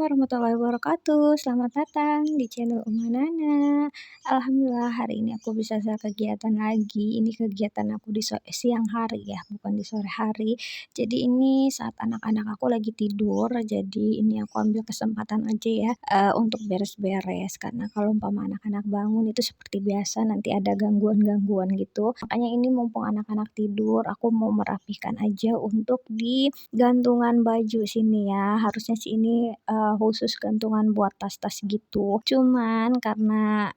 warahmatullahi wabarakatuh. Selamat datang di channel Uma Nana. Alhamdulillah hari ini aku bisa kegiatan lagi. Ini kegiatan aku di siang hari ya, bukan di sore hari. Jadi ini saat anak-anak aku lagi tidur, jadi ini aku ambil kesempatan aja ya untuk beres-beres. Karena kalau umpama anak-anak bangun itu seperti biasa nanti ada gangguan-gangguan gitu. Makanya ini mumpung anak-anak tidur, aku mau merapikan aja untuk di gantungan baju sini ya, harusnya sih ini, khusus gantungan buat tas-tas gitu. Cuman karena,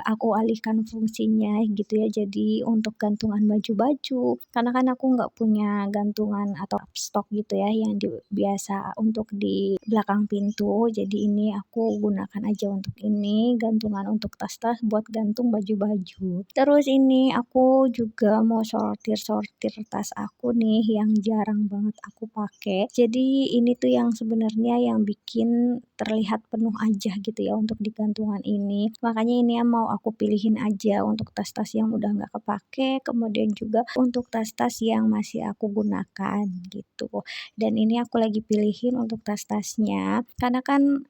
aku alihkan fungsinya gitu ya, jadi untuk gantungan baju-baju. Karena kan aku nggak punya gantungan atau stok gitu ya, yang biasa untuk di belakang pintu. Jadi ini aku gunakan aja untuk ini, gantungan untuk tas-tas buat gantung baju-baju. Terus ini aku juga mau sortir-sortir tas aku nih yang jarang banget aku pakai. Jadi ini tuh yang sebenarnya yang bikin terlihat penuh aja gitu ya untuk di gantungan ini. Makanya ini yang mau aku pilihin aja untuk tas-tas yang udah nggak kepake, kemudian juga untuk tas-tas yang masih aku gunakan gitu. Dan ini aku lagi pilihin untuk tas-tasnya karena kan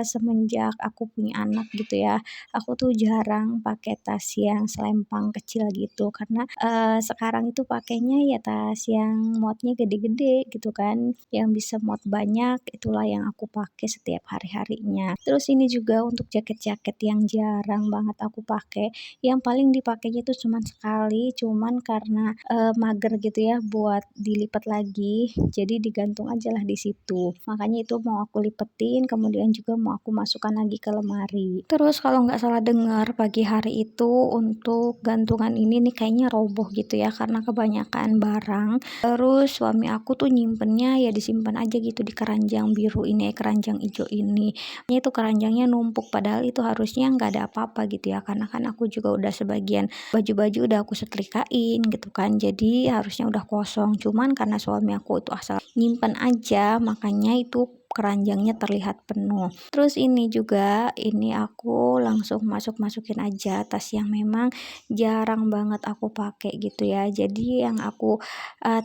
semenjak aku punya anak gitu ya, aku tuh jarang pakai tas yang selempang kecil gitu karena sekarang itu pakainya ya tas yang muatnya gede-gede gitu kan, yang bisa muat banyak, itulah yang aku pakai setiap hari-harinya. Terus ini juga untuk jaket-jaket yang jarang banget aku pakai, yang paling dipakainya itu cuman sekali, cuman karena, mager gitu ya buat dilipat lagi, jadi digantung aja lah di situ. Makanya itu mau aku lipetin, kemudian juga mau aku masukkan lagi ke lemari. Terus kalau nggak salah dengar pagi hari itu untuk gantungan ini nih kayaknya roboh gitu ya, karena kebanyakan barang. Terus suami aku tuh nyimpennya ya disimpan aja gitu di keranjang biru ini, keranjang hijau ini. Itu keranjangnya numpuk padahal itu harusnya nggak ada apa-apa gitu ya, karena kan aku juga udah sebagian baju-baju udah aku setrikain gitu kan, jadi harusnya udah kosong. Cuman karena suami aku itu asal nyimpen aja, makanya itu keranjangnya terlihat penuh. Terus ini juga, ini aku langsung masukin aja tas yang memang jarang banget aku pakai gitu ya. Jadi yang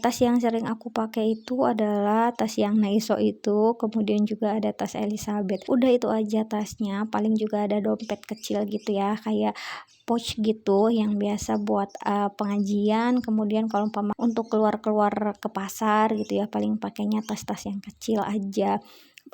tas yang sering aku pakai itu adalah tas yang Naiso itu, kemudian juga ada tas Elizabeth. Udah itu aja tasnya, paling juga ada dompet kecil gitu ya, kayak pouch gitu yang biasa buat pengajian, kemudian kalau umpama untuk keluar-keluar ke pasar gitu ya, paling pakainya tas-tas yang kecil aja,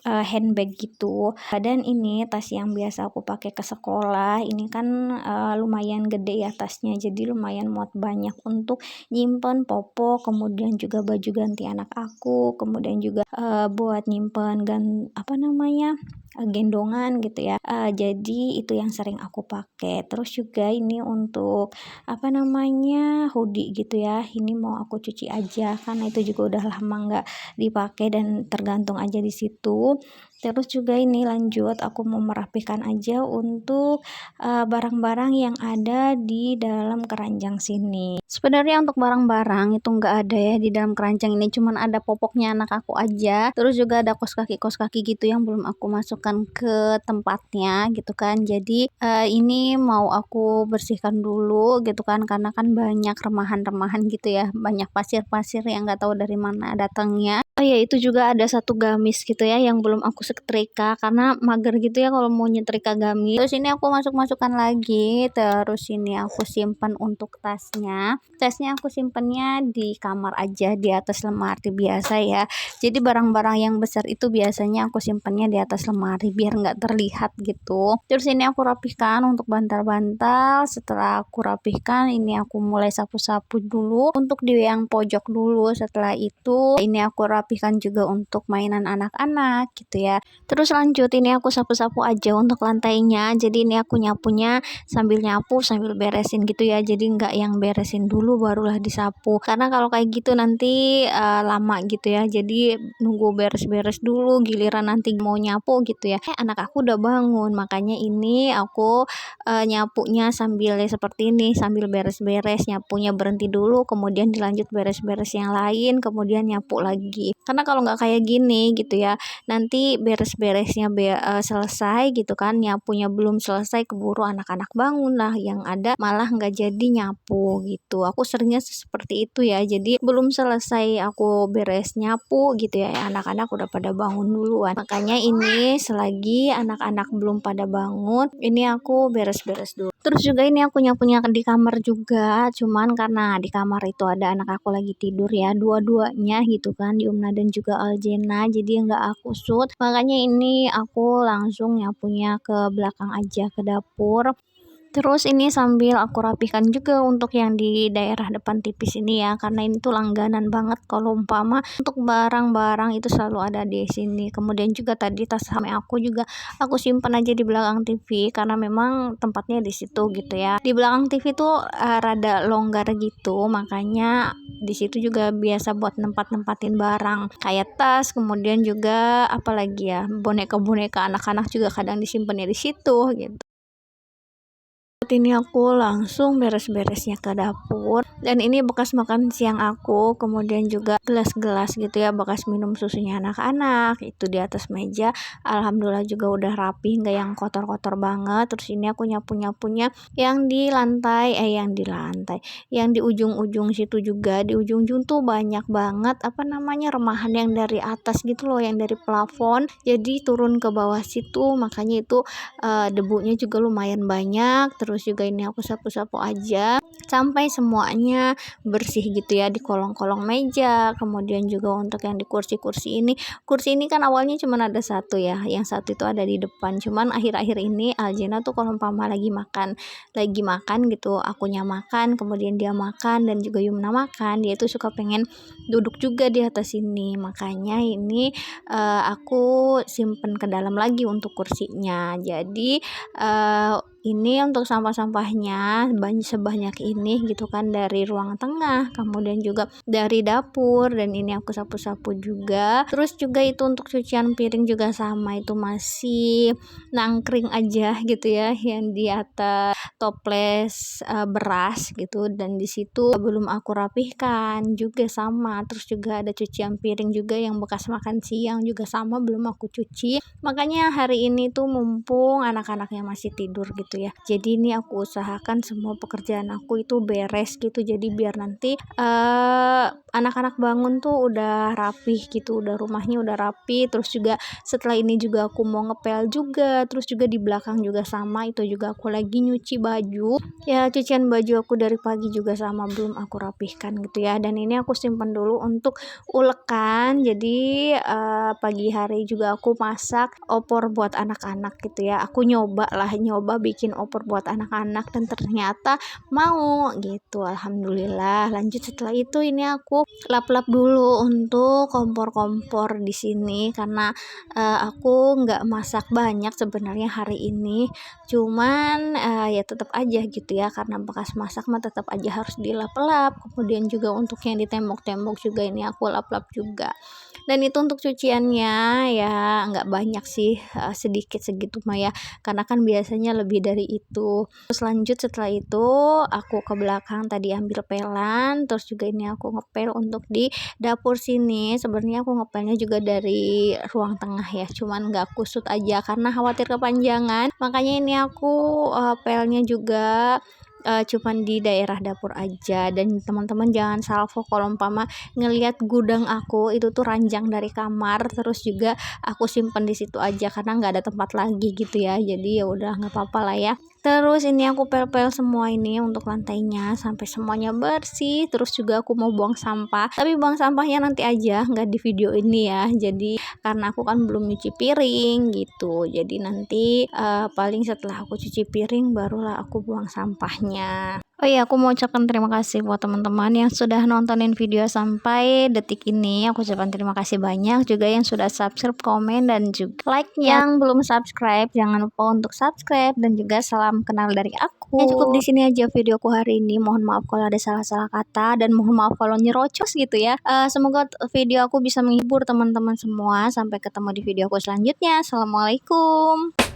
handbag gitu. Dan ini tas yang biasa aku pakai ke sekolah, ini kan, lumayan gede ya tasnya, jadi lumayan muat banyak untuk nyimpen popok, kemudian juga baju ganti anak aku, kemudian juga, buat nyimpen apa namanya, gendongan gitu ya. Jadi itu yang sering aku pakai. Terus juga ini untuk apa namanya, hoodie gitu ya, ini mau aku cuci aja karena itu juga udah lama nggak dipakai dan tergantung aja di situ. Terus juga ini lanjut aku mau merapikan aja untuk, barang-barang yang ada di dalam keranjang sini. Sebenarnya untuk barang-barang itu nggak ada ya di dalam keranjang ini, cuman ada popoknya anak aku aja, terus juga ada kos kaki gitu yang belum aku masukkan ke tempatnya gitu kan. Jadi, ini mau aku bersihkan dulu gitu kan, karena kan banyak remahan-remahan gitu ya, banyak pasir-pasir yang nggak tahu dari mana datangnya. Oh ya itu juga ada satu gamis gitu ya yang belum aku setrika karena mager gitu ya kalau mau nyetrika gamis. Terus ini aku masukkan lagi, terus ini aku simpan untuk tasnya. Tasnya aku simpennya di kamar aja di atas lemari biasa ya. Jadi barang-barang yang besar itu biasanya aku simpennya di atas lemari biar nggak terlihat gitu. Terus ini aku rapihkan untuk bantal-bantal. Setelah aku rapihkan, ini aku mulai sapu-sapu dulu untuk di yang pojok dulu. Setelah itu ini aku rapihkan juga untuk mainan anak-anak gitu ya. Terus lanjut ini aku sapu-sapu aja untuk lantainya. Jadi ini aku nyapunya sambil nyapu sambil beresin gitu ya. Jadi nggak yang beresin dulu barulah disapu. Karena kalau kayak gitu nanti lama gitu ya. Jadi nunggu beres-beres dulu giliran nanti mau nyapu gitu ya. Anak aku udah bangun. Makanya ini aku nyapunya sambil seperti ini, sambil beres-beres, nyapunya berhenti dulu kemudian dilanjut beres-beres yang lain, kemudian nyapu lagi. Karena kalau nggak kayak gini gitu ya, nanti beres-beresnya selesai gitu kan, nyapunya belum selesai keburu anak-anak bangun lah, yang ada malah nggak jadi nyapu gitu. Aku seringnya seperti itu ya, jadi belum selesai aku beres nyapu gitu ya, anak-anak udah pada bangun duluan. Makanya ini selagi anak-anak belum pada bangun, ini aku beres-beres dulu. Terus juga ini aku nyapunya di kamar juga, cuman karena di kamar itu ada anak aku lagi tidur ya, dua-duanya gitu kan, Yumna dan juga Aljena, jadi nggak aku shoot. Makanya ini aku langsung nyapunya ke belakang aja, ke dapur. Terus ini sambil aku rapihkan juga untuk yang di daerah depan tipis ini ya, karena ini tuh langganan banget kalau umpama untuk barang-barang itu selalu ada di sini. Kemudian juga tadi tas HP aku juga aku simpan aja di belakang TV karena memang tempatnya di situ gitu ya. Di belakang TV tuh rada longgar gitu, makanya di situ juga biasa buat nempatin barang kayak tas, kemudian juga apalagi ya, boneka-boneka anak-anak juga kadang disimpannya di situ gitu. Ini aku langsung beres-beresnya ke dapur, dan ini bekas makan siang aku, kemudian juga gelas-gelas gitu ya, bekas minum susunya anak-anak itu di atas meja. Alhamdulillah juga udah rapi, nggak yang kotor-kotor banget. Terus ini aku nyapu-nyapunya yang di lantai, yang di ujung-ujung situ juga. Di ujung-ujung tuh banyak banget apa namanya, remahan yang dari atas gitu loh, yang dari plafon jadi turun ke bawah situ, makanya itu debunya juga lumayan banyak. Terus juga ini aku sapu-sapu aja sampai semuanya bersih gitu ya, di kolong-kolong meja. Kemudian juga untuk yang di kursi-kursi ini kan awalnya cuma ada satu ya, yang satu itu ada di depan, cuman akhir-akhir ini Aljena tuh kalau umpama lagi makan gitu, akunya makan, kemudian dia makan dan juga Yumna makan, dia tuh suka pengen duduk juga di atas sini. Makanya ini aku simpen ke dalam lagi untuk kursinya. Jadi ini untuk sampah-sampahnya sebanyak ini gitu kan, dari ruang tengah, kemudian juga dari dapur, dan ini aku sapu-sapu juga. Terus juga itu untuk cucian piring juga sama, itu masih nangkring aja gitu ya, yang di atas toples beras gitu, dan di situ belum aku rapihkan juga sama. Terus juga ada cucian piring juga yang bekas makan siang juga sama, belum aku cuci. Makanya hari ini tuh mumpung anak-anaknya masih tidur gitu ya, jadi ini aku usahakan semua pekerjaan aku itu beres gitu, jadi biar nanti anak-anak bangun tuh udah rapih gitu, udah rumahnya udah rapi. Terus juga setelah ini juga aku mau ngepel juga. Terus juga di belakang juga sama, itu juga aku lagi nyuci baju ya, cucian baju aku dari pagi juga sama, belum aku rapihkan gitu ya. Dan ini aku simpan dulu untuk ulekan, jadi pagi hari juga aku masak opor buat anak-anak gitu ya. Aku nyoba bikin opor buat anak-anak dan ternyata mau gitu, alhamdulillah. Lanjut setelah itu ini aku lap-lap dulu untuk kompor-kompor di sini, karena aku nggak masak banyak sebenarnya hari ini, cuman ya tetap aja gitu ya, karena bekas masak mah tetap aja harus dilap-lap. Kemudian juga untuk yang di tembok-tembok juga ini aku lap-lap juga. Dan itu untuk cuciannya ya nggak banyak sih, sedikit segitu mah ya, karena kan biasanya lebih dari itu. Terus lanjut setelah itu aku ke belakang tadi ambil pelan, terus juga ini aku ngepel untuk di dapur sini. Sebenarnya aku ngepelnya juga dari ruang tengah ya, cuman nggak kusut aja karena khawatir kepanjangan. Makanya ini aku pelnya juga cuman di daerah dapur aja. Dan teman-teman jangan salvo kalau umpama ngelihat gudang aku itu tuh ranjang dari kamar, terus juga aku simpen di situ aja karena nggak ada tempat lagi gitu ya, jadi ya udah nggak apa-apa lah ya. Terus ini aku pel-pel semua ini untuk lantainya sampai semuanya bersih. Terus juga aku mau buang sampah, tapi buang sampahnya nanti aja, nggak di video ini ya, jadi karena aku kan belum nyuci piring gitu, jadi nanti paling setelah aku cuci piring barulah aku buang sampahnya. Oh iya, aku mau ucapkan terima kasih buat teman-teman yang sudah nontonin video sampai detik ini. Aku ucapkan terima kasih banyak juga yang sudah subscribe, komen, dan juga like-nya. Yang belum subscribe, jangan lupa untuk subscribe, dan juga salam kenal dari aku. Ya, cukup di sini aja videoku hari ini. Mohon maaf kalau ada salah-salah kata, dan mohon maaf kalau nyerocos gitu ya. Semoga video aku bisa menghibur teman-teman semua. Sampai ketemu di videoku selanjutnya. Assalamualaikum.